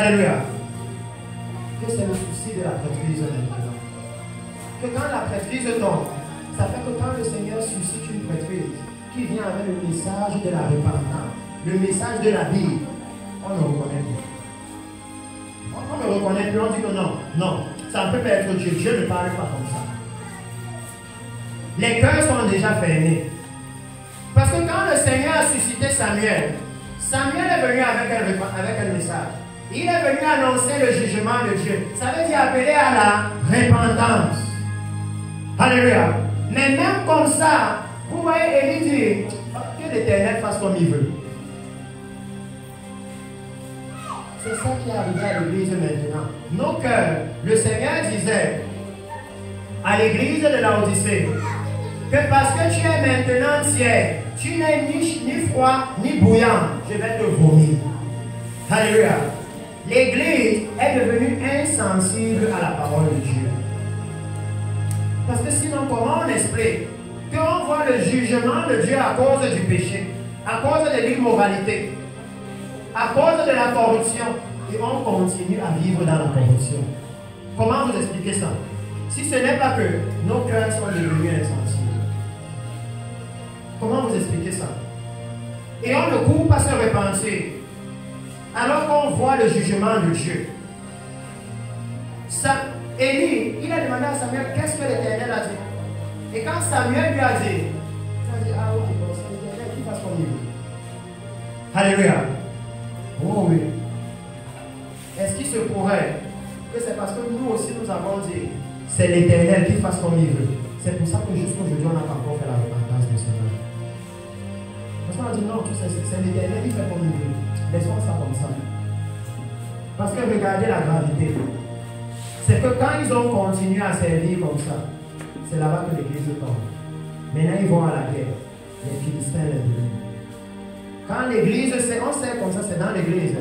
Alléluia. Que c'est le souci de la prêtrise maintenant. Que quand la prêtrise tombe, ça fait que quand le Seigneur suscite une prêtrise qui vient avec le message de la repentance, le message de la Bible, on ne reconnaît plus. On ne reconnaît plus, on dit que non, non, ça ne peut pas être Dieu. Dieu ne parle pas comme ça. Les cœurs sont déjà fermés. Parce que quand le Seigneur a suscité Samuel, Samuel est venu avec un message. Il est venu annoncer le jugement de Dieu. Ça veut dire appeler à la repentance. Alléluia. Mais même comme ça, vous voyez Élie dire que l'Éternel fasse comme il veut. C'est ça qui est arrivé à l'église maintenant. Nos cœurs, le Seigneur disait à l'église de Laodicée que parce que tu es maintenant tiède, tu n'es ni froid ni bouillant, je vais te vomir. Alléluia. L'église est devenue insensible à la parole de Dieu. Parce que sinon, comment on explique qu'on voit le jugement de Dieu à cause du péché, à cause de l'immoralité, à cause de la corruption, et on continue à vivre dans la corruption? Comment vous expliquez ça? Si ce n'est pas que nos cœurs sont devenus insensibles. Comment vous expliquez ça? Et on ne court pas se repentir, alors qu'on voit le jugement de Dieu. Élie, il a demandé à Samuel qu'est-ce que l'Éternel a dit. Et quand Samuel lui a dit, il a dit, ah ok, bon, c'est l'Éternel qui fasse comme il veut. Alléluia. Oh oui. Est-ce qu'il se pourrait que c'est parce que nous aussi nous avons dit, c'est l'Éternel qui fasse comme il veut? C'est pour ça que jusqu'aujourd'hui on n'a pas encore fait la repentance de ce monde. Parce qu'on a dit non, c'est l'Éternel qui fait comme il veut. Laissons ça comme ça. Parce que regardez la gravité. C'est que quand ils ont continué à servir comme ça, c'est là-bas que l'église tombe. Maintenant, ils vont à la guerre. Les Philistins les deviennent. Quand l'église, on sait comme ça, c'est dans l'église.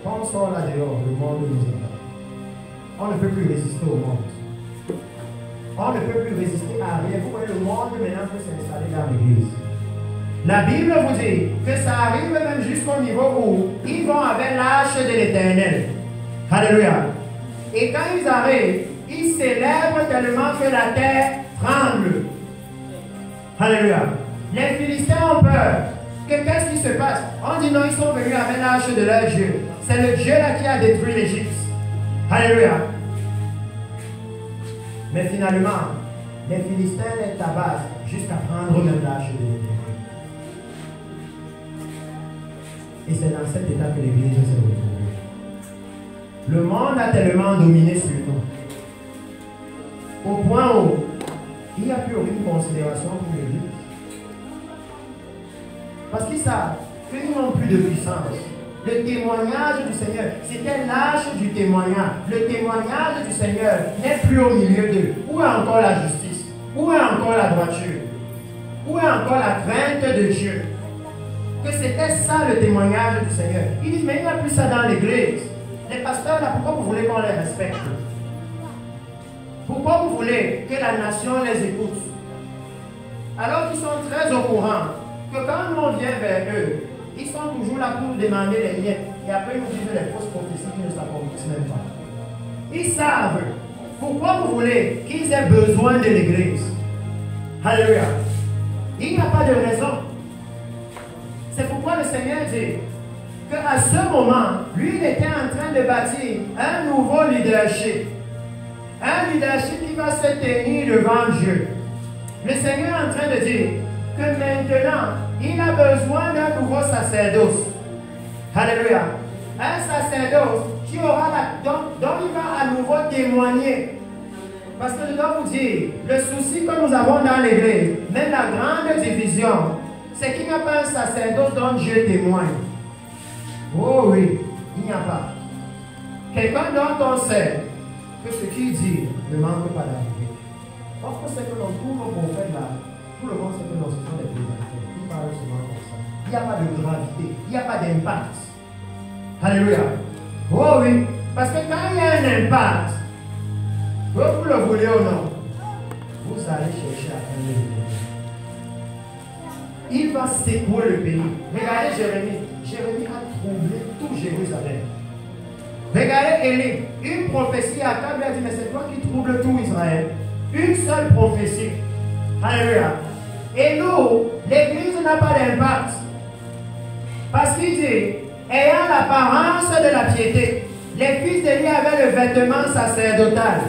Quand on sort là dehors, le monde nous attend. On ne peut plus résister au monde. On ne peut plus résister à rien. Vous voyez, le monde maintenant peut s'installer dans l'église. La Bible vous dit que ça arrive même jusqu'au niveau où ils vont avec l'arche de l'Éternel. Alléluia. Et quand ils arrivent, ils célèbrent tellement que la terre tremble. Alléluia. Les Philistins ont peur. Qu'est-ce qui se passe? On dit non, ils sont venus avec l'arche de leur Dieu. C'est le Dieu là qui a détruit l'Égypte. Alléluia. Mais finalement, les Philistins les tabassent jusqu'à prendre même l'arche de l'Éternel. Et c'est dans cet état que l'Église s'est retrouvée. Le monde a tellement dominé sur nous, au point où il n'y a plus aucune considération pour l'Église. Parce qu'ils savent qu'ils n'ont plus de puissance. Le témoignage du Seigneur, c'était l'âge du témoignage. Le témoignage du Seigneur n'est plus au milieu d'eux. Où est encore la justice? Où est encore la droiture? Où est encore la crainte de Dieu? Que c'était ça le témoignage du Seigneur. Ils disent, mais il n'y a plus ça dans l'église. Les pasteurs, là, pourquoi vous voulez qu'on les respecte? Pourquoi vous voulez que la nation les écoute? Alors qu'ils sont très au courant que quand nous on vient vers eux, ils sont toujours là pour demander les miettes. Et après, ils nous disent les fausses prophéties qui ne s'accomplissent même pas. Ils savent pourquoi vous voulez qu'ils aient besoin de l'église. Alléluia. Il n'y a pas de raison. C'est pourquoi le Seigneur dit qu'à ce moment, lui, il était en train de bâtir un nouveau leadership. Un leadership qui va se tenir devant Dieu. Le Seigneur est en train de dire que maintenant, il a besoin d'un nouveau sacerdoce. Alléluia. Un sacerdoce qui aura dont il va à nouveau témoigner. Parce que je dois vous dire, le souci que nous avons dans l'église, même la grande division, c'est qu'il n'y a pas un sacerdoce dont Dieu témoigne. Oh oui, il n'y a pas. Quelqu'un dont on sait que ce qu'il dit ne manque pas d'arriver. Parce que c'est que dans tous nos prophètes là, tout le monde sait que ce sont des prédicateurs. Ils parlent souvent comme ça. Il n'y a pas de gravité, il n'y a pas d'impact. Alléluia. Oh oui, parce que quand il y a un impact, que vous le voulez ou non, vous allez chercher à faire le il va secouer le pays. Regardez Jérémie. Jérémie a troublé tout Jérusalem. Regardez Élie, une prophétie, Akab lui a dit, mais c'est toi qui troubles tout Israël. Une seule prophétie. Alléluia. Et nous, l'Église n'a pas d'impact. Parce qu'il dit, ayant l'apparence de la piété, les fils d'Élie avaient le vêtement sacerdotal.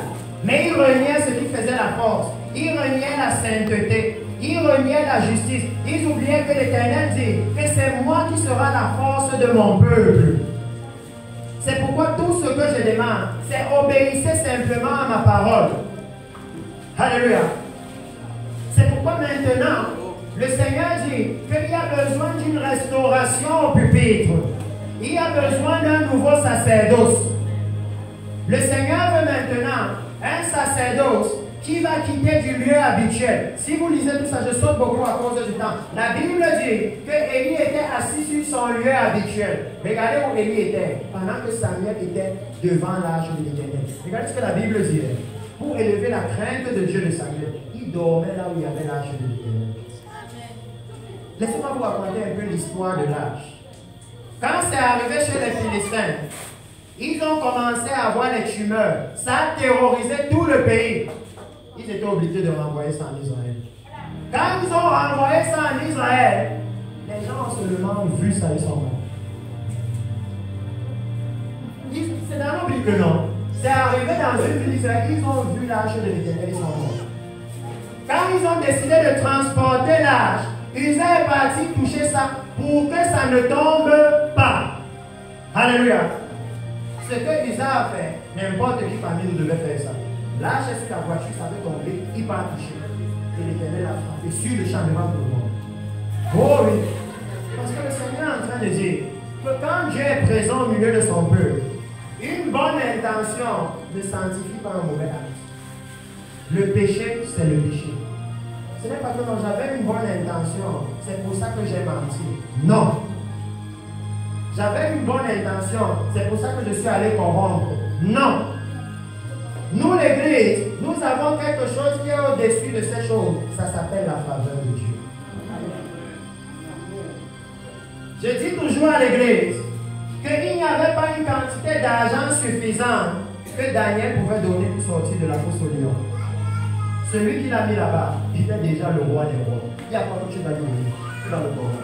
Mais ils reniaient ce qui faisait la force. Ils reniaient la sainteté. Ils reniaient la justice. Ils oubliaient que l'Éternel dit que c'est moi qui sera la force de mon peuple. C'est pourquoi tout ce que je demande, c'est obéissez simplement à ma parole. Alléluia. C'est pourquoi maintenant, le Seigneur dit qu'il y a besoin d'une restauration au pupitre. Il y a besoin d'un nouveau sacerdoce. Le Seigneur veut maintenant un sacerdoce qui va quitter du lieu habituel. Si vous lisez tout ça, je saute beaucoup à cause du temps. La Bible dit que Élie était assis sur son lieu habituel. Regardez où Élie était pendant que Samuel était devant l'arche de l'Éternel. Regardez ce que la Bible dit. Pour élever la crainte de Dieu de Samuel, il dormait là où il y avait l'arche de l'Éternel. Laissez-moi vous raconter un peu l'histoire de l'arche. Quand c'est arrivé chez les Philistins, ils ont commencé à avoir les tumeurs. Ça a terrorisé tout le pays. Ils étaient obligés de renvoyer ça en Israël. Quand ils ont renvoyé ça en Israël, les gens ont seulement vu ça, ils sont morts. C'est dans la Bible, non? C'est arrivé dans une ville d'Israël, ils ont vu l'arche de l'Éternel, ils sont morts. Quand ils ont décidé de transporter l'arche, Usa est parti toucher ça pour que ça ne tombe pas. Alléluia. Ce que Usa a fait, n'importe qui parmi nous devait faire ça. L'arche sur la voiture, ça peut tomber, il part toucher. Et l'Éternel a frappé sur le champ devant tout le monde. Oh oui. Parce que le Seigneur est en train de dire que quand Dieu est présent au milieu de son peuple, une bonne intention ne sanctifie pas un mauvais acte. Le péché, c'est le péché. Ce n'est pas que non, j'avais une bonne intention, c'est pour ça que j'ai menti. Non. J'avais une bonne intention, c'est pour ça que je suis allé corrompre. Non. Nous, l'Église, nous avons quelque chose qui est au-dessus de ces choses. Ça s'appelle la faveur de Dieu. Je dis toujours à l'Église qu'il n'y avait pas une quantité d'argent suffisante que Daniel pouvait donner pour sortir de la fosse au lion. Celui qui l'a mis là-bas, il était déjà le roi des rois. Il y a quoi que tu vas donner dans le corps.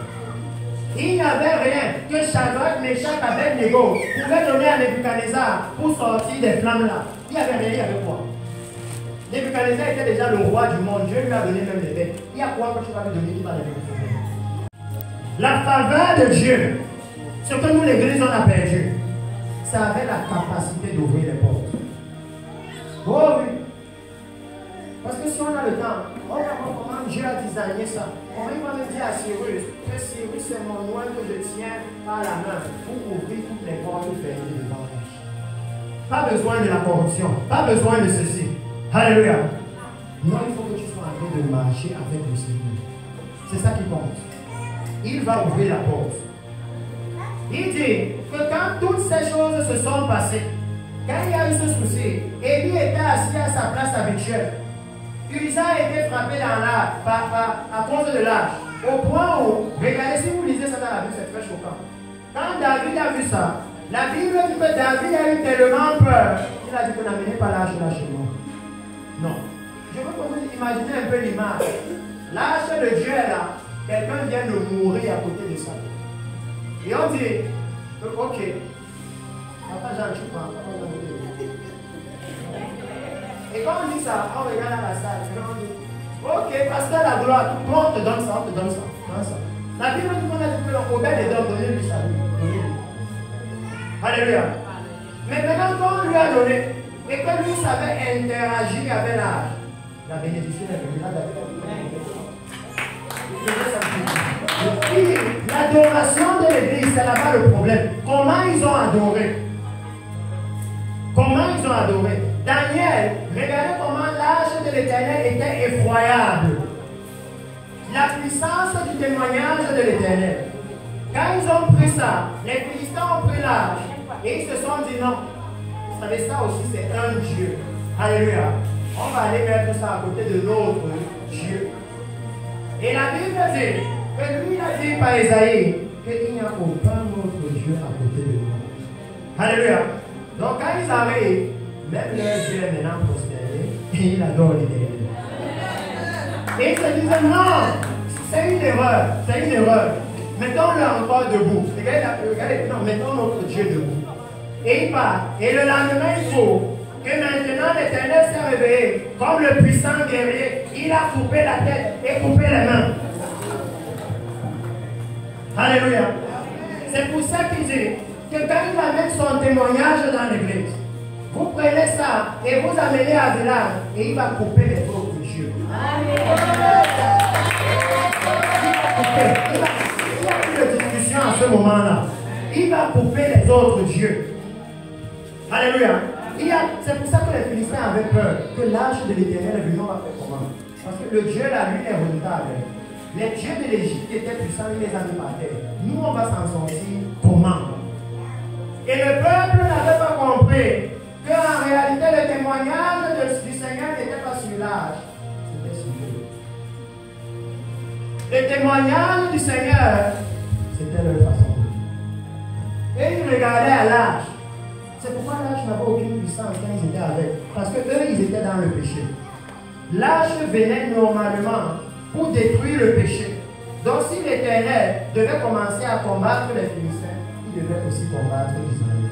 Il n'y avait rien que Shadrach, Meshach, Abednego pouvaient donner à Nebuchadnezzar pour sortir des flammes là. Il n'y avait rien, il y avait quoi? Nebuchadnezzar était déjà le roi du monde. Dieu lui a donné même les bêtes. Il y a quoi que tu vas lui donner qui va les récupérer? La faveur de Dieu, ce que nous l'Église on a perdu, ça avait la capacité d'ouvrir les portes. Oh oui. Parce que si on a le temps, on va voir comment Dieu a designé ça. On va me dire à Cyrus que Cyrus c'est mon noix que je tiens par la main pour ouvrir toutes les portes fermées devant lui. Pas besoin de la corruption, pas besoin de ceci. Alléluia. Non, il faut que tu sois en train de marcher avec le Seigneur. C'est ça qui compte. Il va ouvrir la porte. Il dit que quand toutes ces choses se sont passées, quand il y a eu ce souci, Élie était assis à sa place habituelle. Usa a été frappé dans l'arche à cause de l'arche. Au point où, regardez, si vous lisez ça dans la Bible, c'est très choquant. Quand David a vu ça, la Bible dit que David a eu tellement peur, il a dit que n'amenez pas l'arche là chez moi. Non. Je veux que vous imaginez un peu l'image. L'arche de Dieu est là, quelqu'un vient de mourir à côté de ça. Et on dit, ok, papa Jean, tu prends. Et quand on dit ça, on regarde à la salle, on dit, ok, pasteur la gloire, toi on te donne ça, on te donne ça. La Bible dit qu'on a dit que l'Obed est d'homme, donnez-lui ça. Alléluia. Mais maintenant, quand on lui a donné, et que lui savait interagir avec l'âge, la bénédiction est venue là, l'adoration de l'église, c'est là-bas le problème. Comment ils ont adoré? Comment ils ont adoré? Daniel, regardez comment l'arche de l'Éternel était effroyable. La puissance du témoignage de l'Éternel. Quand ils ont pris ça, les Philistins ont pris l'arche et ils se sont dit non. Vous savez, ça aussi c'est un Dieu. Alléluia. On va aller mettre ça à côté de notre Dieu. Et la Bible dit que lui a dit par Esaïe qu'il n'y a aucun autre Dieu à côté de nous. Alléluia. Donc quand ils arrivent, même leur Dieu est maintenant prospéré et il adore l'Éternel. Et ils se disent non, c'est une erreur, c'est une erreur. Mettons-le encore debout. Regardez, non, mettons notre Dieu debout. Et il part. Et le lendemain, il faut que maintenant l'Éternel s'est réveillé comme le puissant guerrier. Il a coupé la tête et coupé les mains. Alléluia. C'est pour ça qu'il dit que quand il amène son témoignage dans l'église, vous prenez ça et vous amenez à village et il va couper les autres dieux. Il va plus de discussion à ce moment-là. Il va couper les autres dieux. Alléluia. C'est pour ça que les Philistins avaient peur que l'arche de l'Éternel est venu, on va faire comment? Parce que le Dieu là, lui, est redoutable. Les dieux de l'Égypte qui étaient puissants, il les a mis par terre. Nous, on va s'en sortir comment? Et le peuple n'avait pas compris qu'en réalité, le témoignage du Seigneur n'était pas sur l'âge, c'était sur Dieu. Le témoignage du Seigneur, c'était leur façon de vivre. Et ils regardaient à l'âge. C'est pourquoi l'âge n'avait aucune puissance quand ils étaient avec. Parce qu'eux, ils étaient dans le péché. L'âge venait normalement pour détruire le péché. Donc si l'Éternel devait commencer à combattre les Philistins, il devait aussi combattre Israël.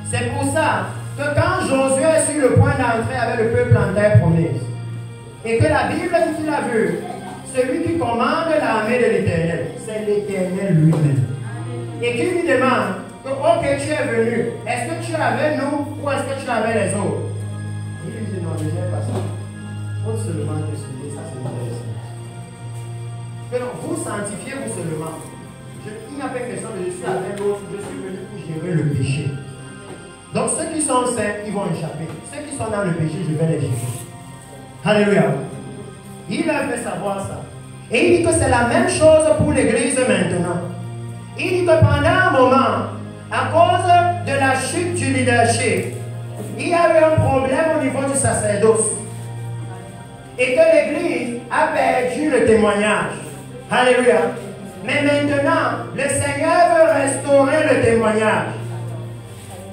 C'est pour ça que quand Josué est sur le point d'entrer avec le peuple en terre promise, et que la Bible dit qu'il a vu, celui qui commande l'armée de l'Éternel, c'est l'Éternel lui-même. Et qui lui demande que, ok, tu es venu, est-ce que tu es avec nous ou est-ce que tu es avec les autres? Il lui dit non, je n'ai pas ça. Il faut seulement te suivre, ça c'est intéressant. Donc vous sanctifiez-vous seulement. Il n'y a pas question de je suis avec l'autre, je suis venu pour gérer le péché. Donc ceux qui sont saints, ils vont échapper. Ceux qui sont dans le péché, je vais les gérer. Alléluia. Il leur fait savoir ça. Et il dit que c'est la même chose pour l'église maintenant. Il dit que pendant un moment, à cause de la chute du leadership, il y a eu un problème au niveau du sacerdoce. Et que l'église a perdu le témoignage. Alléluia. Mais maintenant, le Seigneur veut restaurer le témoignage.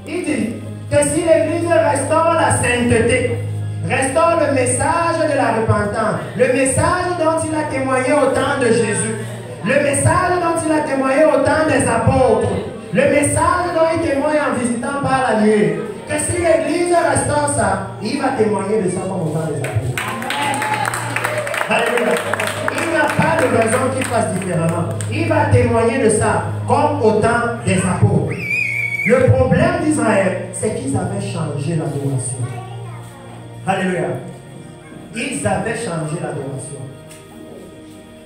Il dit que si l'église restaure la sainteté, restaure le message de la repentance, le message dont il a témoigné au temps de Jésus, le message dont il a témoigné au temps des apôtres, le message dont il témoigne en visitant par la nuit, que si l'église restaure ça, il va témoigner de ça comme au temps des apôtres. Alléluia. Il n'y a pas de raison qu'il fasse différemment. Il va témoigner de ça comme au temps des apôtres. Le problème d'Israël, c'est qu'ils avaient changé l'adoration. Alléluia. Ils avaient changé l'adoration.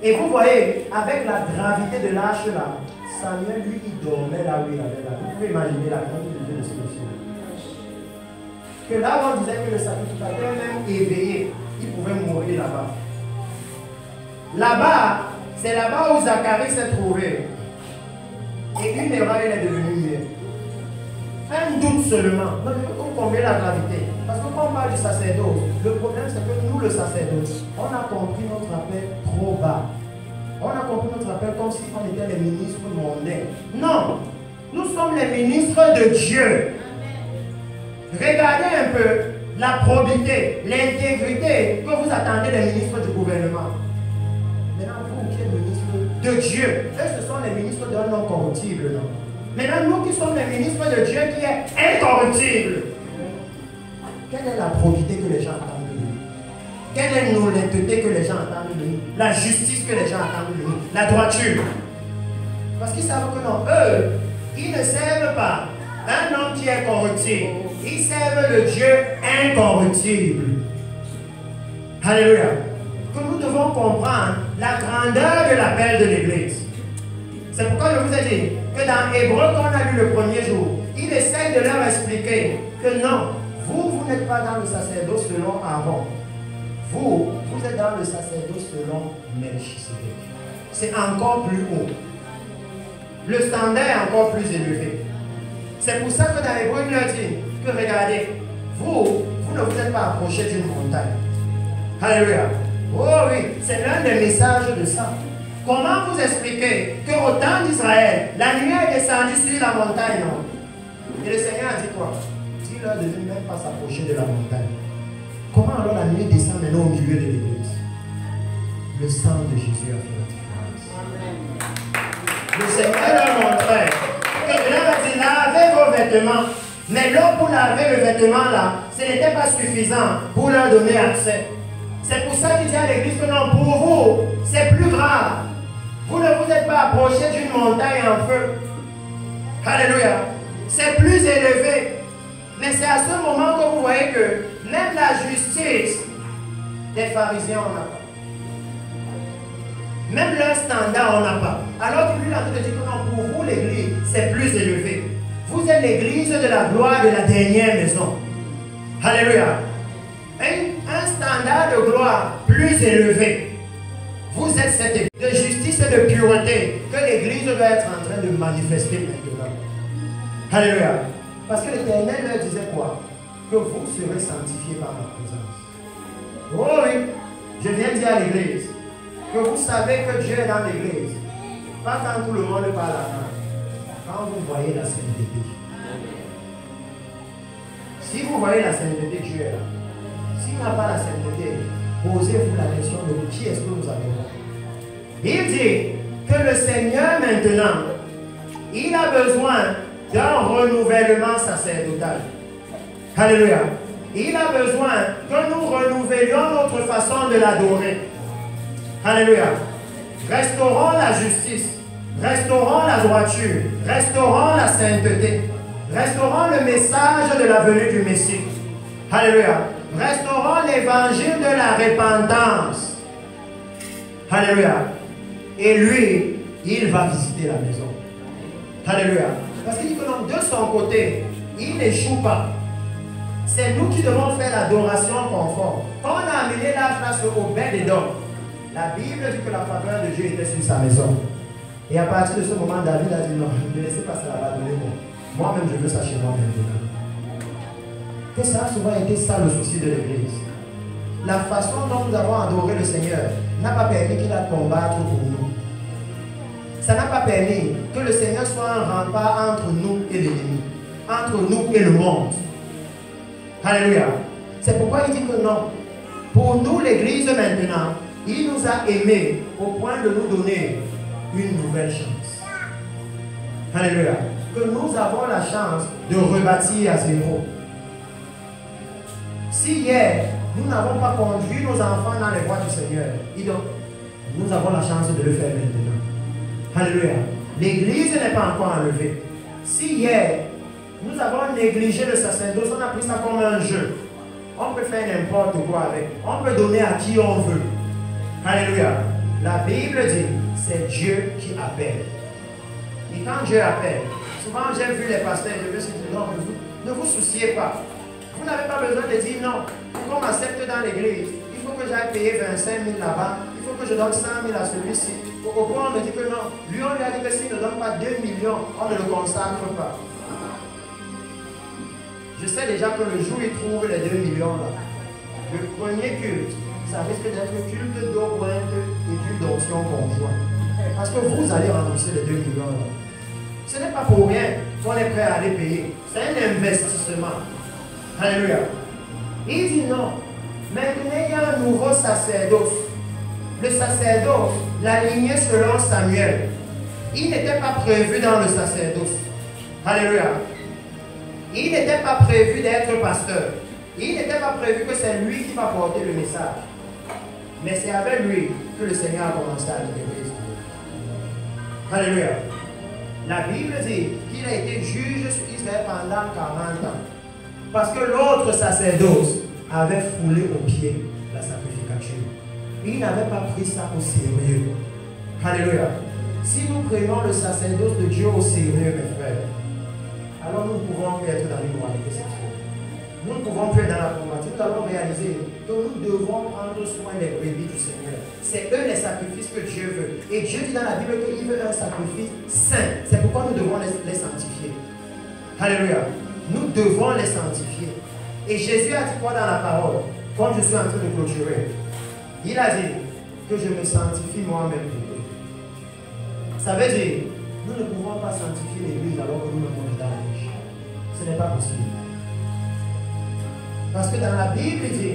Et vous voyez, avec la gravité de l'arche là, Samuel, lui, il dormait là où il avait là. Vous pouvez imaginer la grandeur de Dieu de ce monsieur. Que là où on disait que le sacrificateur même éveillé, il pouvait mourir là-bas. Là-bas, c'est là-bas où Zacharie s'est trouvé. Et une erreur, elle est devenue mieux. Un doute seulement. Vous comprenez la gravité. Parce que quand on parle du sacerdoce, le problème c'est que nous, le sacerdoce, on a compris notre appel trop bas. On a compris notre appel comme si on était les ministres mondains. Non, nous sommes les ministres de Dieu. Regardez un peu la probité, l'intégrité que vous attendez des ministres du gouvernement. Maintenant, vous qui êtes ministres de Dieu, eux, ce sont les ministres d'un non corruptible, non? Maintenant, nous qui sommes les ministres de Dieu qui est incorruptible, quelle est la probité que les gens attendent de nous? Quelle est l'honnêteté que les gens attendent de nous? La justice que les gens attendent de nous? La droiture? Parce qu'ils savent que non, eux, ils ne servent pas un homme qui est corruptible. Ils servent le Dieu incorruptible. Alléluia. Que nous devons comprendre la grandeur de l'appel de l'Église. C'est pourquoi je vous ai dit que dans Hébreu qu'on a lu le premier jour, il essaye de leur expliquer que non, vous n'êtes pas dans le sacerdoce selon Aaron. Vous êtes dans le sacerdoce selon Melchisedec. C'est encore plus haut. Le standard est encore plus élevé. C'est pour ça que dans Hébreu, il leur dit que regardez, vous ne vous êtes pas approché d'une montagne. Alléluia. Oh oui, c'est l'un des messages de ça. Comment vous expliquer qu'au temps d'Israël, la nuée est descendue sur la montagne, non? Et le Seigneur a dit quoi? Dis-leur de ne même pas s'approcher de la montagne. Comment alors la nuit descend maintenant au milieu de l'église? Le sang de Jésus a fait la différence. Le Seigneur leur montrait que là, il dit lavez vos vêtements. Mais l'eau pour laver le vêtement là, ce n'était pas suffisant pour leur donner accès. C'est pour ça qu'il dit à l'église que non, pour vous, c'est plus grave. Vous ne vous êtes pas approché d'une montagne en feu. Alléluia. C'est plus élevé. Mais c'est à ce moment que vous voyez que même la justice des pharisiens, on n'a pas. Même leur standard, on n'a pas. Alors que lui, il a dit que non, pour vous, l'église, c'est plus élevé. Vous êtes l'église de la gloire de la dernière maison. Alléluia. Un standard de gloire plus élevé. Vous êtes cette église de justice et de pureté que l'église doit être en train de manifester maintenant. Alléluia. Parce que l'Éternel leur disait quoi? Que vous serez sanctifiés par ma présence. Oh oui, je viens dire à l'église que vous savez que Dieu est dans l'église. Pas quand tout le monde parle à la quand vous voyez la sainteté. Si vous voyez la sainteté, Dieu est là. S'il n'y a pas la sainteté, posez-vous la question de qui est-ce que nous avons. Il dit que le Seigneur maintenant, il a besoin d'un renouvellement sacerdotal. Alléluia. Il a besoin que nous renouvelions notre façon de l'adorer. Alléluia. Restaurons la justice. Restaurons la droiture, restaurons la sainteté, restaurons le message de la venue du Messie. Alléluia. Restaurons l'évangile de la repentance. Alléluia. Et lui, il va visiter la maison. Alléluia. Parce qu'il dit que non, de son côté, il n'échoue pas. C'est nous qui devons faire l'adoration conforme. Quand on a amené la place au Obed-Édom, la Bible dit que la faveur de Dieu était sur sa maison. Et à partir de ce moment, David a dit non, ne laissez pas ça là-bas, donnez-moi. Moi-même, je veux ça chez moi maintenant. Que ça a souvent été ça le souci de l'Église. La façon dont nous avons adoré le Seigneur n'a pas permis qu'il a combattre pour nous. Ça n'a pas permis que le Seigneur soit un rempart entre nous et l'ennemi, entre nous et le monde. Alléluia. C'est pourquoi il dit que non. Pour nous, l'Église maintenant, il nous a aimés au point de nous donner une nouvelle chance. Alléluia. Que nous avons la chance de rebâtir à zéro. Si hier, nous n'avons pas conduit nos enfants dans les voies du Seigneur, nous avons la chance de le faire maintenant. Alléluia. L'église n'est pas encore enlevée. Si hier, nous avons négligé le sacerdoce, on a pris ça comme un jeu. On peut faire n'importe quoi avec. On peut donner à qui on veut. Alléluia. La Bible dit, c'est Dieu qui appelle. Et quand Dieu appelle, souvent j'ai vu les pasteurs, je me suis dit, non, ne vous souciez pas. Vous n'avez pas besoin de dire non. Qu'on m'accepte dans l'église, il faut que j'aille payer 25 000 là-bas, il faut que je donne 100 000 à celui-ci. Au point, on me dit que non. Lui, on lui a dit que s'il ne donne pas 2 millions, on ne le consacre pas. Je sais déjà que le jour où il trouve les 2 millions là, le premier culte, ça risque d'être culte d'eau et culte d'onction conjoint. Parce que vous allez rembourser les 2 millions là. Ce n'est pas pour rien qu'on est prêt à aller payer. C'est un investissement. Alléluia. Il dit non. Maintenant, il y a un nouveau sacerdoce. Le sacerdoce, la lignée selon Samuel, il n'était pas prévu dans le sacerdoce. Alléluia. Il n'était pas prévu d'être pasteur. Il n'était pas prévu que c'est lui qui va porter le message. Mais c'est avec lui que le Seigneur a commencé à libérer. Alléluia. La Bible dit qu'il a été juge sur Israël pendant 40 ans. Parce que l'autre sacerdoce avait foulé au pied la sacrificature. Il n'avait pas pris ça au sérieux. Alléluia. Si nous prenons le sacerdoce de Dieu au sérieux, mes frères, alors nous ne pouvons plus être dans l'immoralité sexuelle. Nous ne pouvons plus être dans la pauvreté. Nous allons réaliser que nous devons prendre soin des brebis du Seigneur. C'est eux les sacrifices que Dieu veut. Et Dieu dit dans la Bible qu'il veut un sacrifice saint. C'est pourquoi nous devons les sanctifier. Alléluia. Nous devons les sanctifier. Et Jésus a dit quoi dans la parole? Quand je suis en train de clôturer, il a dit que je me sanctifie moi-même. Ça veut dire, nous ne pouvons pas sanctifier l'Église alors que nous ne sommes pas dans l'Église. Ce n'est pas possible. Parce que dans la Bible, il dit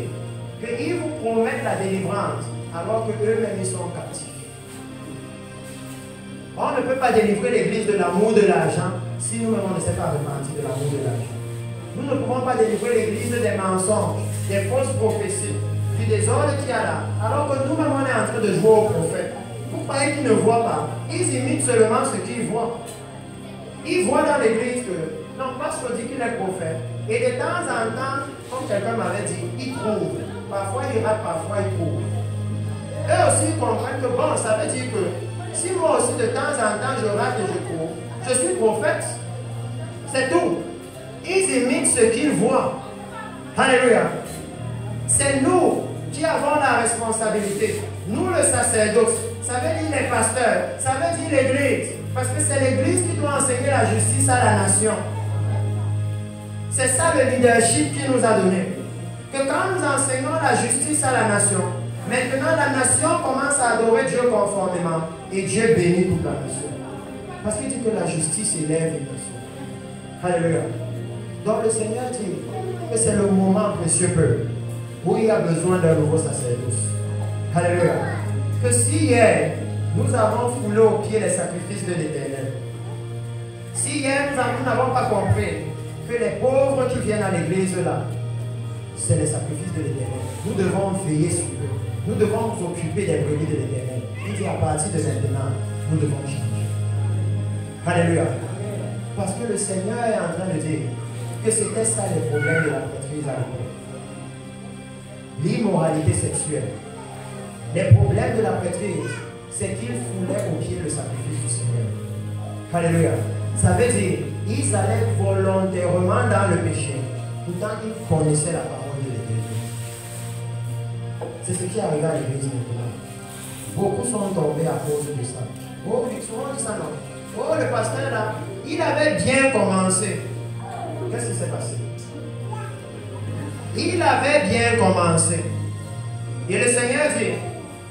qu'ils vous promettent la délivrance alors qu'eux-mêmes ils sont captifs. On ne peut pas délivrer l'église de l'amour de l'argent si nous-mêmes on ne sait pas repentir de l'amour de l'argent. Nous ne pouvons pas délivrer l'église des mensonges, des fausses prophéties, du désordre qu'il y a là, alors que nous-mêmes on est en train de jouer au prophète. Vous croyez qu'ils ne voient pas? Ils imitent seulement ce qu'ils voient. Ils voient dans l'église que, non, parce qu'on dit qu'il est prophète. Et de temps en temps, comme quelqu'un m'avait dit, ils trouvent. Parfois ils ratent, parfois ils trouvent. Eux aussi comprennent que, bon, ça veut dire que si moi aussi de temps en temps je rate et je trouve, je suis prophète. C'est tout. Ils imitent ce qu'ils voient. Alléluia. C'est nous qui avons la responsabilité. Nous le sacerdoce. Ça veut dire les pasteurs. Ça veut dire l'église. Parce que c'est l'église qui doit enseigner la justice à la nation. C'est ça le leadership qu'il nous a donné. Que quand nous enseignons la justice à la nation, maintenant la nation commence à adorer Dieu conformément. Et Dieu bénit toute la nation. Parce qu'il dit que la justice élève une nation. Alléluia. Donc le Seigneur dit que c'est le moment précieux où il y a besoin d'un nouveau sacerdoce. Alléluia. Que si hier, nous avons foulé aux pieds les sacrifices de l'Éternel, si hier nous n'avons pas compris que les pauvres qui viennent à l'église là, c'est les sacrifices de l'Éternel, nous devons veiller sur eux. Nous devons nous occuper des brebis de l'Éternel. Il dit à partir de maintenant, nous devons changer. Alléluia. Parce que le Seigneur est en train de dire que c'était ça les problèmes de la prêtrise à l'époque. L'immoralité sexuelle. Les problèmes de la prêtrise, c'est qu'ils foulaient au pied le sacrifice du Seigneur. Alléluia. Ça veut dire, ils allaient volontairement dans le péché, pourtant ils connaissaient la parole de l'Éternel. C'est ce qui arrive à l'église maintenant. Beaucoup sont tombés à cause de ça. Oh, souvent dit ça, non. Oh, le pasteur là, il avait bien commencé. Qu'est-ce qui s'est passé? Il avait bien commencé. Et le Seigneur dit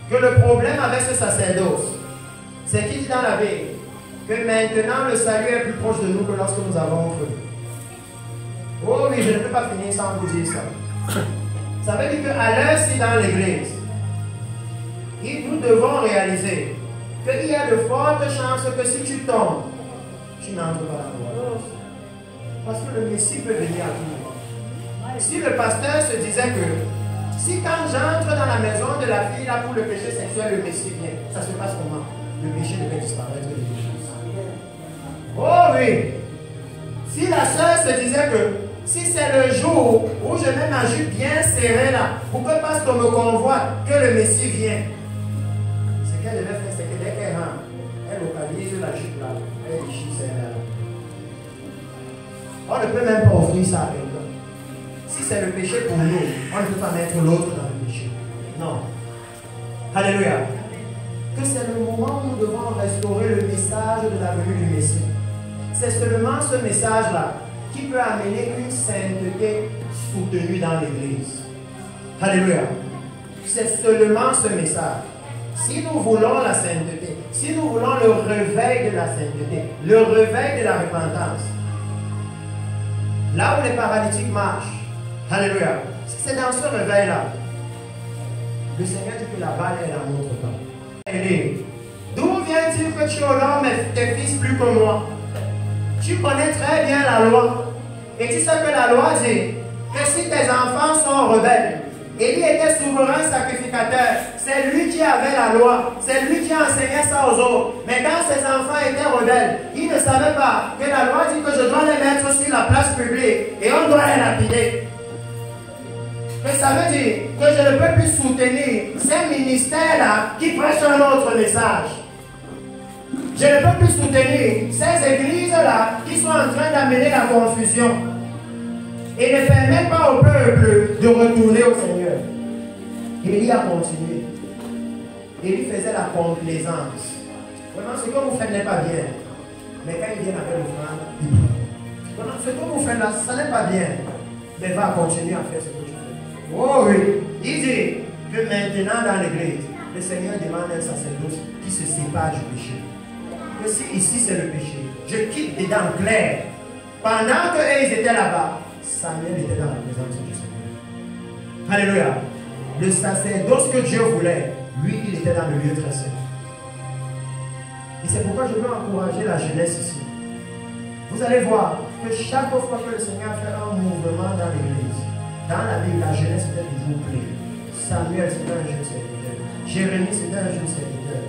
que le problème avec ce sacerdoce, c'est qu'il dit dans la Bible que maintenant le salut est plus proche de nous que lorsque nous avons cru. Oh oui, je ne peux pas finir sans vous dire ça. Ça veut dire qu'à l'heure-ci dans l'église, nous devons réaliser qu'il y a de fortes chances que si tu tombes, tu n'entres pas dans la gloire. Parce que le Messie peut venir à tout moment. Si le pasteur se disait que si quand j'entre dans la maison de la fille là pour le péché sexuel, le Messie vient, ça se passe comment? Le péché devait disparaître des choses. Oh oui! Si la sœur se disait que si c'est le jour où je mets ma jupe bien serrée là, pour que parce qu'on me convoite, que le Messie vient, ce qu'elle devait faire, c'est que dès qu'elle rentre, elle localise la jupe là, elle déchire serrée là. On ne peut même pas offrir ça à quelqu'un. Si c'est le péché pour nous, on ne peut pas mettre l'autre dans le péché. Non. Alléluia. Que c'est le moment où nous devons restaurer le message de la venue du Messie. C'est seulement ce message-là qui peut amener une sainteté soutenue dans l'Église. Alléluia. C'est seulement ce message. Si nous voulons la sainteté, si nous voulons le réveil de la sainteté, le réveil de la repentance, là où les paralytiques marchent, alléluia, c'est dans ce réveil-là. Le Seigneur dit que la balle est la montre pas. D'où vient-il que tu honores tes fils plus que moi? Tu connais très bien la loi. Et tu sais que la loi dit que si tes enfants sont rebelles, Élie était souverain sacrificateur. C'est lui qui avait la loi. C'est lui qui enseignait ça aux autres. Mais quand ses enfants étaient rebelles, il ne savait pas que la loi dit que je dois les mettre sur la place publique et on doit les lapider. Mais ça veut dire que je ne peux plus soutenir ces ministères-là qui prêchent un autre message. Je ne peux plus soutenir ces églises-là qui sont en train d'amener la confusion et ne permettent pas au peuple de retourner au Seigneur. Élie a continué. Élie faisait la complaisance. Vraiment, ce que vous faites n'est pas bien. Mais quand il vient avec l'offrande, vraiment, ce que vous faites là, ça n'est pas bien. Mais va continuer à faire ce que tu fais. Oh oui. Il dit que maintenant dans l'église, le Seigneur demande un sacerdoce qui se sépare du péché. Que si ici c'est le péché, je quitte dedans clair. Pendant qu'eux, ils étaient là-bas, Samuel était dans la présence du Seigneur. Alléluia. Le sacerdoce que Dieu voulait, lui, il était dans le lieu très saint. Et c'est pourquoi je veux encourager la jeunesse ici. Vous allez voir que chaque fois que le Seigneur fait un mouvement dans l'église, dans la Bible, la jeunesse était toujours pleine. Samuel, c'était un jeune serviteur. Jérémie, c'était un jeune serviteur.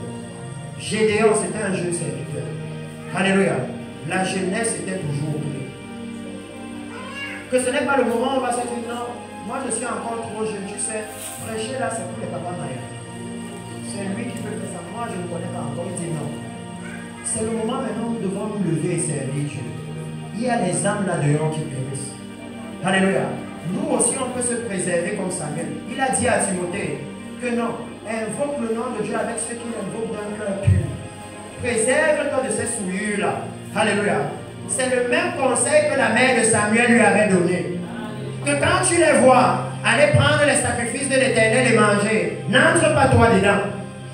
Gédéon, c'était un jeune serviteur. Alléluia. La jeunesse était toujours pleine. Que ce n'est pas le moment où on va se dire non, moi je suis encore trop jeune, tu sais, prêcher là, c'est pour les papas mayas. C'est lui qui peut faire ça. Moi, je ne connais pas encore. Il dit non. C'est le moment maintenant où nous devons nous lever et servir Dieu. Il y a des âmes là-dedans qui périssent. Alléluia. Nous aussi, on peut se préserver comme Samuel. Il a dit à Timothée que non, invoque le nom de Dieu avec ceux qui l'invoquent d'un cœur pur. Préserve-toi de ces souillures-là. Alléluia. C'est le même conseil que la mère de Samuel lui avait donné. Que quand tu les vois aller prendre les sacrifices de l'Éternel et manger, n'entre pas toi dedans.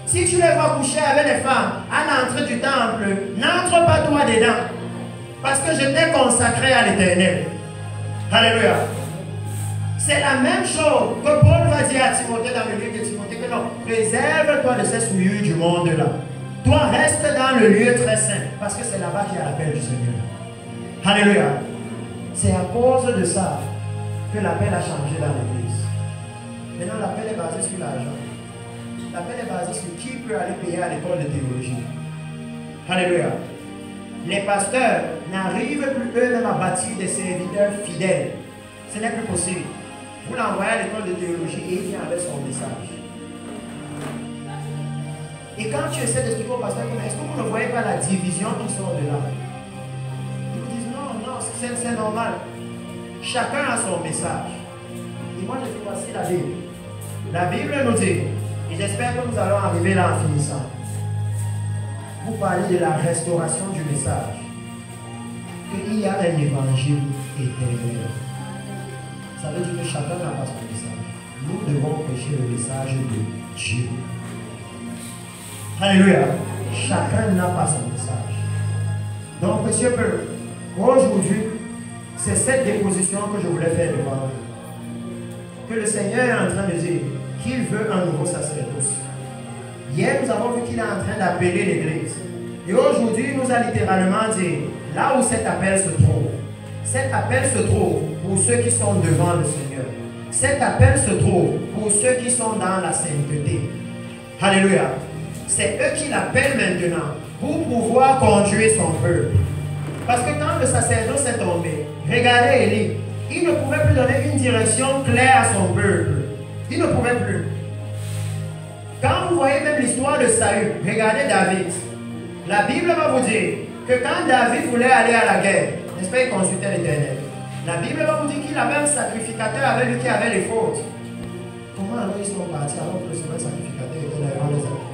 Si tu les vois coucher avec les femmes à l'entrée du temple, n'entre pas toi dedans. Parce que je t'ai consacré à l'Éternel. Alléluia. C'est la même chose que Paul va dire à Timothée dans le livre de Timothée que non, préserve-toi de ces souillures du monde là. Toi, reste dans le lieu très saint parce que c'est là-bas qu'il y a l'appel du Seigneur. Alléluia. C'est à cause de ça que l'appel a changé dans l'église. Maintenant, l'appel est basé sur l'argent. L'appel est basé sur qui peut aller payer à l'école de théologie. Alléluia. Les pasteurs n'arrivent plus eux-mêmes à bâtir des serviteurs fidèles. Ce n'est plus possible. Vous l'envoyez à l'école de théologie et il vient avec son message. Et quand tu essaies d'expliquer au pasteur, est-ce que vous ne voyez pas la division qui sort de là? Ils vous disent non, non, c'est normal. Chacun a son message. Et moi, je dis voici la Bible. La Bible nous dit, et j'espère que nous allons arriver là en finissant. Vous parlez de la restauration du message. Qu'il y a un évangile éternel. Ça veut dire que chacun n'a pas son message. Nous devons prêcher le message de Dieu. Alléluia. Chacun n'a pas son message. Donc, monsieur Peu, aujourd'hui, c'est cette déposition que je voulais faire devant vous. Que le Seigneur est en train de dire qu'il veut un nouveau sacerdoce. Hier, nous avons vu qu'il est en train d'appeler l'église. Et aujourd'hui, il nous a littéralement dit, là où cet appel se trouve, cet appel se trouve pour ceux qui sont devant le Seigneur. Cet appel se trouve pour ceux qui sont dans la sainteté. Alléluia. C'est eux qui l'appellent maintenant pour pouvoir conduire son peuple. Parce que quand le sacerdoce est tombé, regardez Élie, il ne pouvait plus donner une direction claire à son peuple. Il ne pouvait plus. Quand vous voyez même l'histoire de Saül, regardez David. La Bible va vous dire que quand David voulait aller à la guerre, n'est-ce pas, il consultait l'Éternel. La Bible va vous dire qu'il avait un sacrificateur avec lui qui avait les fautes. Comment alors ils sont partis alors que le sacrificateur était derrière les actes?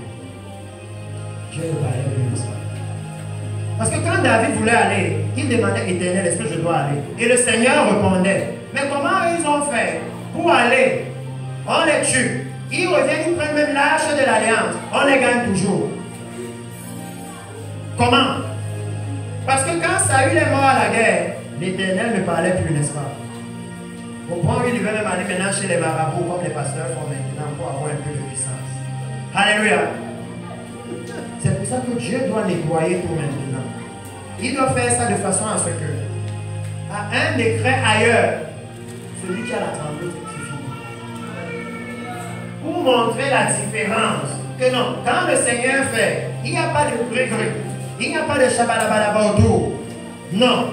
Dieu ne parlait plus de ça. Parce que quand David voulait aller, il demandait Éternel, est-ce que je dois aller? Et le Seigneur répondait. Mais comment ils ont fait pour aller? On les tue. Ils reviennent, ils prennent même l'arche de l'alliance. On les gagne toujours. Comment? Parce que quand Saül est mort à la guerre, l'Éternel ne parlait plus, n'est-ce pas? Au point où il devait même aller maintenant chez les marabouts, comme les pasteurs font maintenant, pour avoir un peu de puissance. Alléluia. C'est pour ça que Dieu doit nettoyer tout maintenant. Il doit faire ça de façon à ce que, à un décret ailleurs, celui qui a la tremblée, c'est fini. Pour montrer la différence, que non, quand le Seigneur fait, il n'y a pas de gré-gré, il n'y a pas de chabalabalaba autour. Non.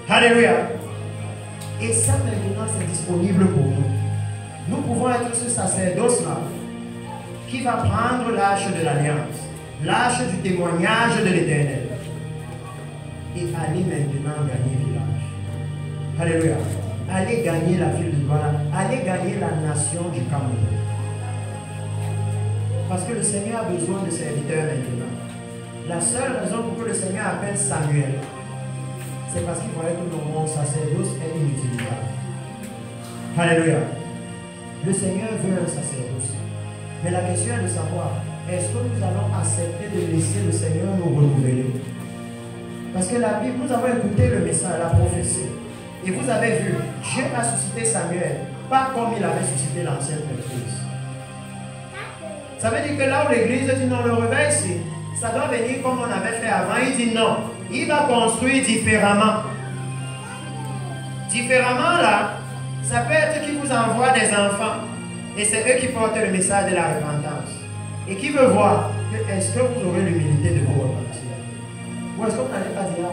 Alléluia. Et ça maintenant, c'est disponible pour nous. Nous pouvons être ce sacerdoce-là qui va prendre l'arche de l'alliance, l'arche du témoignage de l'Éternel, et aller maintenant gagner le village. Alléluia. Aller gagner la ville de Douala, aller gagner la nation du Cameroun. Parce que le Seigneur a besoin de serviteurs maintenant. La seule raison pour que le Seigneur appelle Samuel, c'est parce qu'il voyait que mon sacerdoce est inutilisable. Alléluia. Le Seigneur veut un sacerdoce. Mais la question est de savoir, est-ce que nous allons accepter de laisser le Seigneur nous renouveler? Parce que la Bible, nous avons écouté le message, la prophétie. Et vous avez vu, Dieu a suscité Samuel, pas comme il avait suscité l'ancienne Église. Ça veut dire que là où l'Église dit non, le réveil, ça doit venir comme on avait fait avant. Il dit non, il va construire différemment. Différemment là, ça peut être qu'il vous envoie des enfants. Et c'est eux qui portent le message de la repentance. Et qui veut voir que est-ce que vous aurez l'humilité de vous repentir? Ou est-ce que vous n'allez pas dire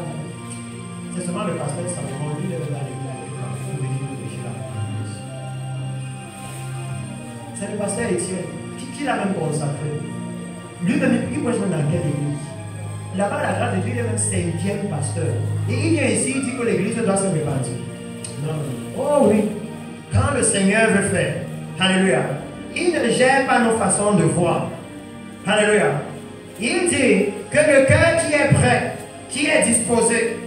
c'est seulement le pasteur Salomon, lui, il est dans l'église. C'est le pasteur Étienne qui l'a même consacré. Lui-même, il peut jouer dans quelle église? Là-bas, la grâce de Dieu, il est même 5e pasteur. Et il vient ici, il dit que l'église doit se repentir. Non. Oh oui. Quand le Seigneur veut faire, alléluia, il ne gère pas nos façons de voir. Alléluia. Il dit que le cœur qui est prêt, qui est disposé,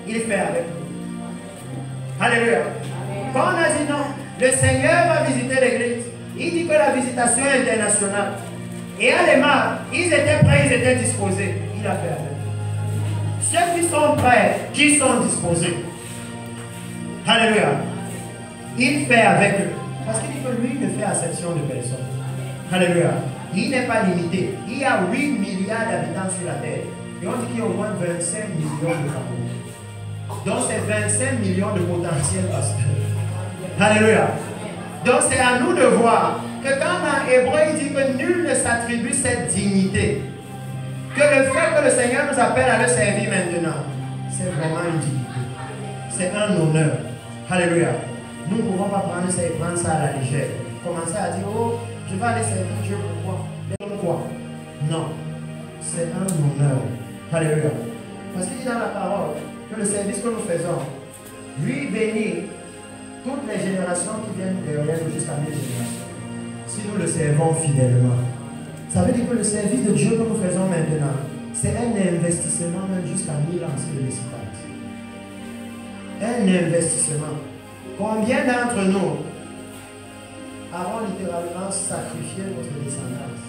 il fait avec nous. Alléluia. Quand on a dit non, le Seigneur va visiter l'église. Il dit que la visitation est internationale. Et à l'EMA, ils étaient prêts, ils étaient disposés. Il a fait avec eux. Ceux qui sont prêts, qui sont disposés. Alléluia. Il fait avec eux. Parce qu'il dit que lui ne fait exception de personne. Alléluia. Il n'est pas limité. Il y a 8 milliards d'habitants sur la terre. Et on dit qu'il y a au moins 25 millions de Camerounais. Donc c'est 25 millions de potentiels pasteurs. Alléluia. Donc c'est à nous de voir que quand dans Hébreu il dit que nul ne s'attribue cette dignité, que le fait que le Seigneur nous appelle à le servir maintenant, c'est vraiment une dignité. C'est un honneur. Alléluia. Nous ne pouvons pas prendre ça à la légère. Commencer à dire, oh, je vais aller servir Dieu pourquoi? Non. C'est un honneur. Alléluia. Parce qu'il dit dans la parole que le service que nous faisons, lui bénit toutes les générations qui viennent derrière nous jusqu'à 1000 générations. Si nous le servons fidèlement. Ça veut dire que le service de Dieu que nous faisons maintenant, c'est un investissement même jusqu'à 1000 ans si le Messie part. Un investissement. Combien d'entre nous avons littéralement sacrifié notre descendance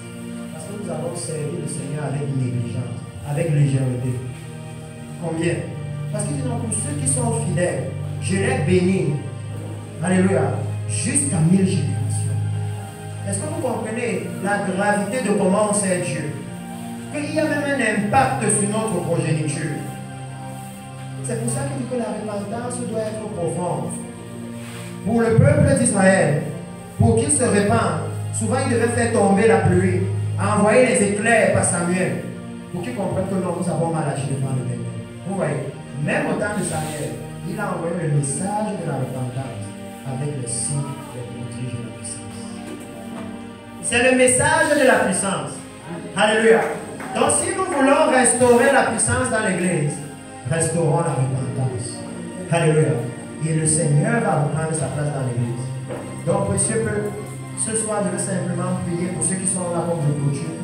parce que nous avons servi le Seigneur avec négligence, avec légèreté? Combien? Parce qu'il dit non, pour ceux qui sont fidèles, je les bénis. Alléluia. Jusqu'à 1000 générations. Est-ce que vous comprenez la gravité de comment on sert Dieu? Qu'il y a même un impact sur notre progéniture. C'est pour ça qu'il dit que la repentance doit être profonde. Pour le peuple d'Israël, pour qu'il se répande, souvent il devait faire tomber la pluie, envoyer les éclairs par Samuel, pour qu'ils comprennent que non, nous avons mal agi devant l'Éternel. Vous voyez, même au temps de Samuel, il a envoyé le message de la repentance avec le signe des prodiges de la puissance. C'est le message de la puissance. Alléluia. Donc si nous voulons restaurer la puissance dans l'Église, restaurons la repentance. Alléluia. Et le Seigneur va reprendre sa place dans l'Église. Donc, précieux peuple, ce soir, je vais simplement prier pour ceux qui sont là comme je clôture.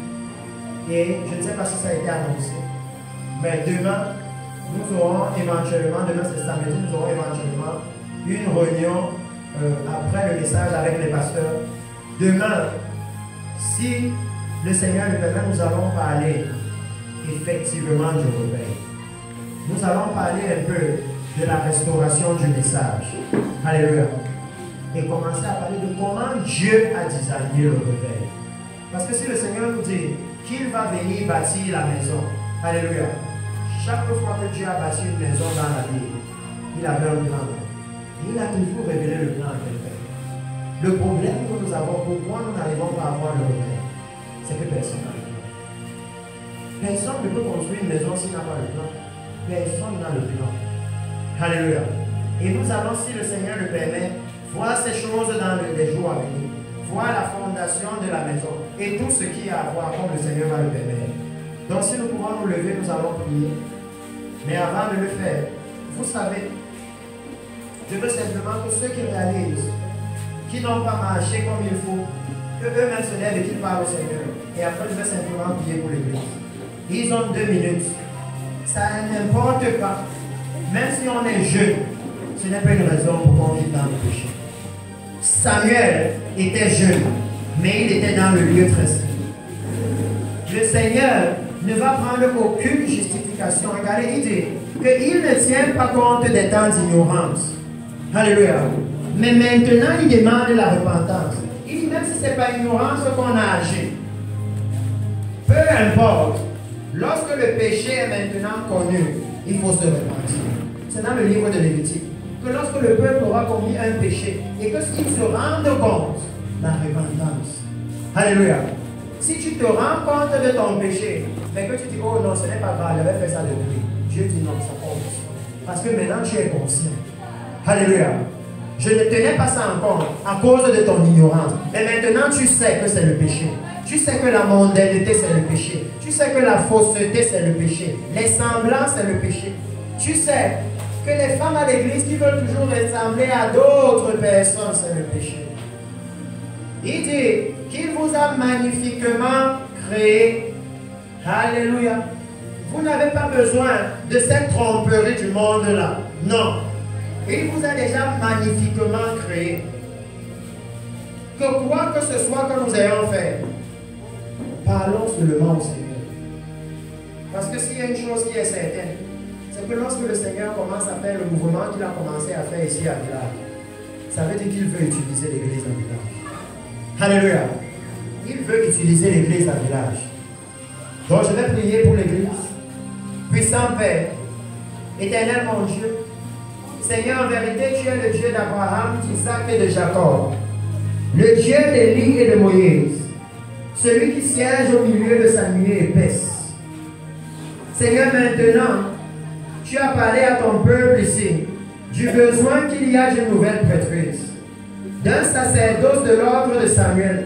Et je ne sais pas si ça a été annoncé. Mais demain, nous aurons éventuellement, demain c'est samedi, nous aurons éventuellement une réunion après le message avec les pasteurs. Demain, si le Seigneur le permet, nous allons parler effectivement du réveil. Nous allons parler un peu de la restauration du message. Alléluia. Et commencer à parler de comment Dieu a designé le réveil. Parce que si le Seigneur nous dit qu'il va venir bâtir la maison, alléluia, chaque fois que Dieu a bâti une maison dans la vie, il avait un plan. Il a toujours révélé le plan à quelqu'un. Le problème que nous avons, pourquoi nous n'arrivons pas à avoir le réveil, c'est que personne n'a le plan. Personne ne peut construire une maison s'il n'a pas le plan. Personne n'a le plan. Alléluia. Et nous allons, si le Seigneur le permet, voir ces choses dans les jours à venir. Voir la fondation de la maison et tout ce qui y a à voir comme le Seigneur va le permettre. Donc si nous pouvons nous lever, nous allons prier. Mais avant de le faire, vous savez, je veux simplement que ceux qui réalisent, qui n'ont pas marché comme il faut, que eux-mêmes se lèvent et qu'ils parlent au Seigneur. Et après, je vais simplement prier pour l'Église. Ils ont 2 minutes. Ça n'importe pas. Même si on est jeune, ce n'est pas une raison pour qu'on vive dans le péché. Samuel était jeune, mais il était dans le lieu très saint. Le Seigneur ne va prendre aucune justification. Regardez, il dit qu'il ne tient pas compte des temps d'ignorance. Alléluia. Mais maintenant, il demande la repentance. Il dit même si ce n'est pas ignorance qu'on a agi, peu importe, lorsque le péché est maintenant connu, il faut se repentir. C'est dans le livre de Lévitique que lorsque le peuple aura commis un péché et que s'il se rende compte, la repentance. Alléluia. Si tu te rends compte de ton péché, mais que tu dis, oh non, ce n'est pas grave, j'avais fait ça depuis. Dieu dit non, ça compte. Parce que maintenant tu es conscient. Alléluia. Je ne tenais pas ça en compte à cause de ton ignorance. Mais maintenant tu sais que c'est le péché. Tu sais que la mondanité c'est le péché. Tu sais que la fausseté c'est le péché. Les semblances c'est le péché. Tu sais que les femmes à l'église qui veulent toujours ressembler à d'autres personnes, c'est le péché. Il dit qu'il vous a magnifiquement créé. Alléluia. Vous n'avez pas besoin de cette tromperie du monde-là. Non. Il vous a déjà magnifiquement créé. Que quoi que ce soit que nous ayons fait, parlons seulement au Seigneur. Parce que s'il y a une chose qui est certaine, c'est que lorsque le Seigneur commence à faire le mouvement qu'il a commencé à faire ici à Village, ça veut dire qu'il veut utiliser l'église à Village. Alléluia. Il veut utiliser l'église à Village. Donc je vais prier pour l'église. Puissant Père, éternel mon Dieu, Seigneur, en vérité, tu es le Dieu d'Abraham, d'Isaac et de Jacob. Le Dieu d'Élie et de Moïse. Celui qui siège au milieu de sa nuée épaisse. Seigneur, maintenant, tu as parlé à ton peuple ici du besoin qu'il y a d'une nouvelle prêtrise, d'un sacerdoce de l'ordre de Samuel,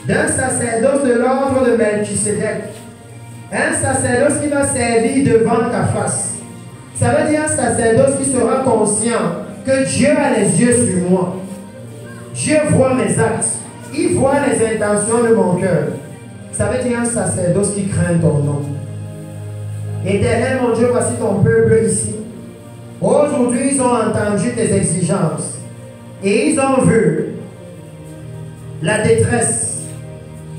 d'un sacerdoce de l'ordre de Melchisédek, un sacerdoce qui va servir devant ta face. Ça veut dire un sacerdoce qui sera conscient que Dieu a les yeux sur moi. Dieu voit mes actes. Il voit les intentions de mon cœur. Ça veut dire un sacerdoce qui craint ton nom. Éternel mon Dieu, voici ton peuple ici. Aujourd'hui, ils ont entendu tes exigences. Et ils ont vu la détresse,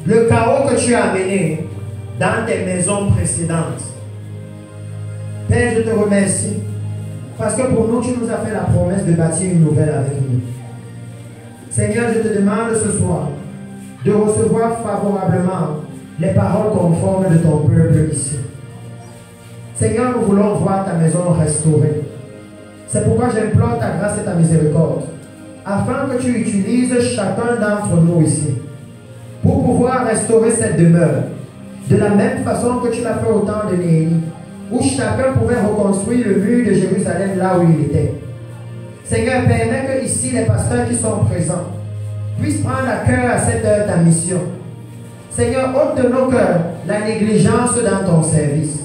le chaos que tu as amené dans tes maisons précédentes. Père, je te remercie parce que pour nous, tu nous as fait la promesse de bâtir une nouvelle avec nous. Seigneur, je te demande ce soir de recevoir favorablement les paroles conformes de ton peuple ici. Seigneur, nous voulons voir ta maison restaurée. C'est pourquoi j'implore ta grâce et ta miséricorde, afin que tu utilises chacun d'entre nous ici pour pouvoir restaurer cette demeure, de la même façon que tu l'as fait au temps de Néhémie, où chacun pouvait reconstruire le mur de Jérusalem là où il était. Seigneur, permets que ici les pasteurs qui sont présents puissent prendre à cœur à cette heure ta mission. Seigneur, ôte de nos cœurs la négligence dans ton service.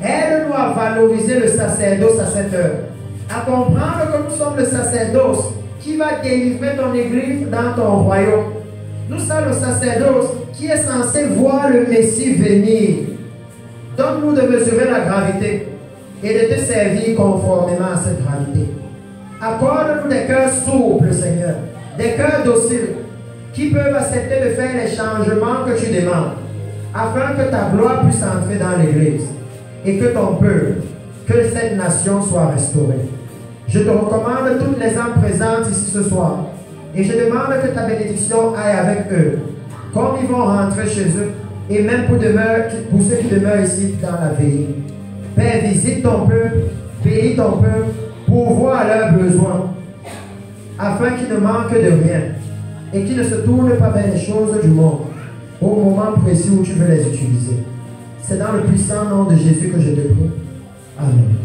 Aide-nous à valoriser le sacerdoce à cette heure, à comprendre que nous sommes le sacerdoce qui va délivrer ton église dans ton royaume. Nous sommes le sacerdoce qui est censé voir le Messie venir. Donne-nous de mesurer la gravité et de te servir conformément à cette gravité. Accorde-nous des cœurs souples, Seigneur, des cœurs dociles, qui peuvent accepter de faire les changements que tu demandes, afin que ta gloire puisse entrer dans l'Église et que ton peuple, que cette nation soit restaurée. Je te recommande toutes les âmes présentes ici ce soir et je demande que ta bénédiction aille avec eux, comme ils vont rentrer chez eux, et même pour ceux qui demeurent ici dans la veillée. Père, visite ton peuple, bénis ton peuple, pourvois à leurs besoins, afin qu'ils ne manquent de rien et qu'ils ne se tournent pas vers les choses du monde au moment précis où tu veux les utiliser. C'est dans le puissant nom de Jésus que je te prie. Amen.